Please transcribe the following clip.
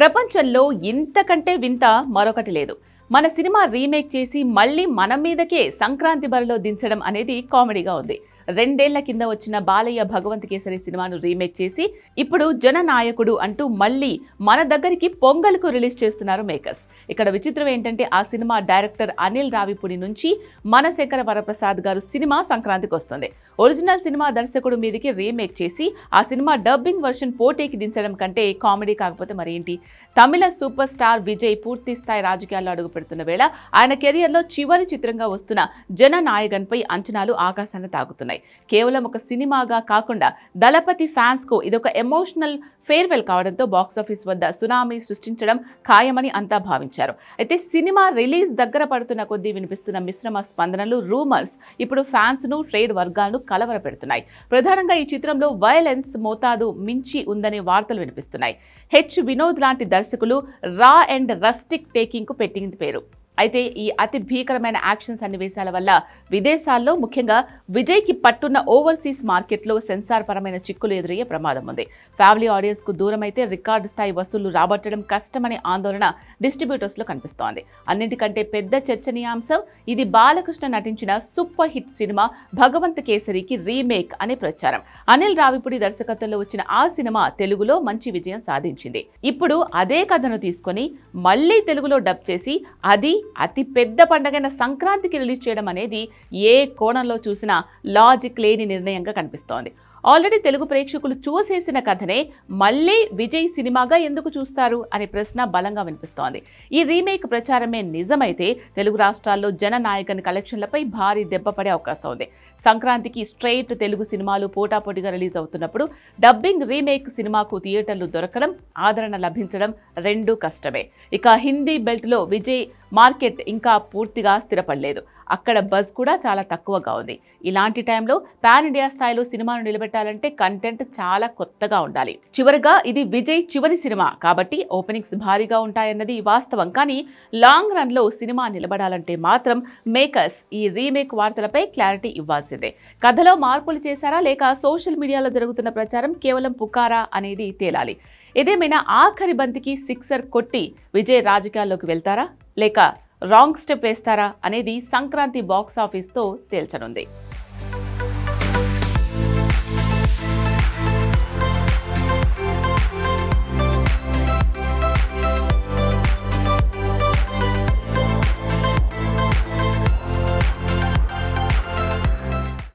ప్రపంచంలో ఇంతకంటే వింత మరొకటి లేదు. మన సినిమా రీమేక్ చేసి మళ్ళీ మన మీదకే సంక్రాంతి బరిలో దించడం అనేది కామెడీగా ఉంది. 2 ఏళ్ల కింద వచ్చిన బాలయ్య భగవంత్ కేసరి సినిమాను రీమేక్ చేసి ఇప్పుడు జననాయకుడు అంటూ మళ్ళీ మన దగ్గరికి పొంగల్కు రిలీజ్ చేస్తున్నారు మేకర్స్. ఇక్కడ విచిత్రం ఏంటంటే ఆ సినిమా డైరెక్టర్ అనిల్ రావిపూడి నుంచి మనశేఖర వరప్రసాద్ గారు సినిమా సంక్రాంతికి వస్తుంది. ఒరిజినల్ సినిమా దర్శకుడు మీదకి రీమేక్ చేసి ఆ సినిమా డబ్బింగ్ వర్షన్ పోటీకి దించడం కంటే కామెడీ కాకపోతే మరేంటి? తమిళ సూపర్ స్టార్ విజయ్ పూర్తి స్థాయి రాజకీయాల్లో అడుగు పెడుతున్న వేళ ఆయన కెరియర్లో చివరి చిత్రంగా వస్తున్న జననాయకన్పై అంచనాలు ఆకాశాన్ని తాగుతున్నాయి. కేవలం ఒక సినిమాగా కాకుండా దళపతి ఫ్యాన్స్ కు ఇదొక ఎమోషనల్ ఫేర్వెల్ కావడంతో బాక్సాఫీస్ వద్ద సునామీ సృష్టించడం ఖాయమని అంతా భావించారు. అయితే సినిమా రిలీజ్ దగ్గర పడుతున్న కొద్దీ వినిపిస్తున్న మిశ్రమ స్పందనలు, రూమర్స్ ఇప్పుడు ఫ్యాన్స్ ను, ట్రేడ్ వర్గాలను కలవరపెడుతున్నాయి. ప్రధానంగా ఈ చిత్రంలో వైలెన్స్ మోతాదు మించి ఉందనే వార్తలు వినిపిస్తున్నాయి. వినోద్ లాంటి దర్శకులు రా అండ్ రస్టిక్ టేకింగ్ కు పెట్టింది పేరు. అయితే ఈ అతి భీకరమైన యాక్షన్ సన్నివేశాల వల్ల విదేశాల్లో ముఖ్యంగా విజయ్కి పట్టున్న ఓవర్సీస్ మార్కెట్లో సెన్సార్ పరమైన చిక్కులు ఎదురయ్యే ప్రమాదం ఉంది. ఫ్యామిలీ ఆడియన్స్ కు దూరమైతే రికార్డు స్థాయి వసూళ్లు రాబట్టడం కష్టమనే ఆందోళన డిస్ట్రిబ్యూటర్స్ లో కనిపిస్తోంది. అన్నింటికంటే పెద్ద చర్చనీయాంశం ఇది బాలకృష్ణ నటించిన సూపర్ హిట్ సినిమా భగవంత్ కేసరికి రీమేక్ అనే ప్రచారం. అనిల్ రావిపూడి దర్శకత్వంలో వచ్చిన ఆ సినిమా తెలుగులో మంచి విజయం సాధించింది. ఇప్పుడు అదే కథను తీసుకొని మళ్లీ తెలుగులో డబ్ చేసి అది అతి పెద్ద పండగైన సంక్రాంతికి రిలీజ్ చేయడం అనేది ఏ కోణంలో చూసినా లాజిక్ లేని నిర్ణయంగా కనిపిస్తోంది. ఆల్రెడీ తెలుగు ప్రేక్షకులు చూసేసిన కథనే మళ్ళీ విజయ్ సినిమాగా ఎందుకు చూస్తారు అనే ప్రశ్న బలంగా వినిపిస్తోంది. ఈ రీమేక్ ప్రచారమే నిజమైతే తెలుగు రాష్ట్రాల్లో జననాయకన్ కలెక్షన్లపై భారీ దెబ్బ పడే అవకాశం ఉంది. సంక్రాంతికి స్ట్రైట్ తెలుగు సినిమాలు పోటాపోటీగా రిలీజ్ అవుతున్నప్పుడు డబ్బింగ్ రీమేక్ సినిమాకు థియేటర్లు దొరకడం, ఆదరణ లభించడం రెండూ కష్టమే. ఇక హిందీ బెల్ట్లో విజయ్ మార్కెట్ ఇంకా పూర్తిగా స్థిరపడలేదు. అక్కడ బజ్ కూడా చాలా తక్కువగా ఉంది. ఇలాంటి టైంలో పాన్ ఇండియా స్థాయిలో సినిమాను నిలబెట్టాలంటే కంటెంట్ చాలా కొత్తగా ఉండాలి. చివరిగా ఇది విజయ్ చివరి సినిమా కాబట్టి ఓపెనింగ్స్ భారీగా ఉంటాయన్నది వాస్తవం. కానీ లాంగ్ రన్ లో సినిమా నిలబడాలంటే మాత్రం మేకర్స్ ఈ రీమేక్ వార్తలపై క్లారిటీ ఇవ్వాల్సిందే. కథలో మార్పులు చేశారా లేక సోషల్ మీడియాలో జరుగుతున్న ప్రచారం కేవలం పుకారా అనేది తేలాలి. ఏదేమైనా ఆఖరి బంతికి సిక్సర్ కొట్టి విజయ్ రాజకీయాల్లోకి వెళ్తారా లేక రాంగ్ స్టెప్ వేస్తారా అనేది సంక్రాంతి బాక్సాఫీస్తో తేల్చనుంది.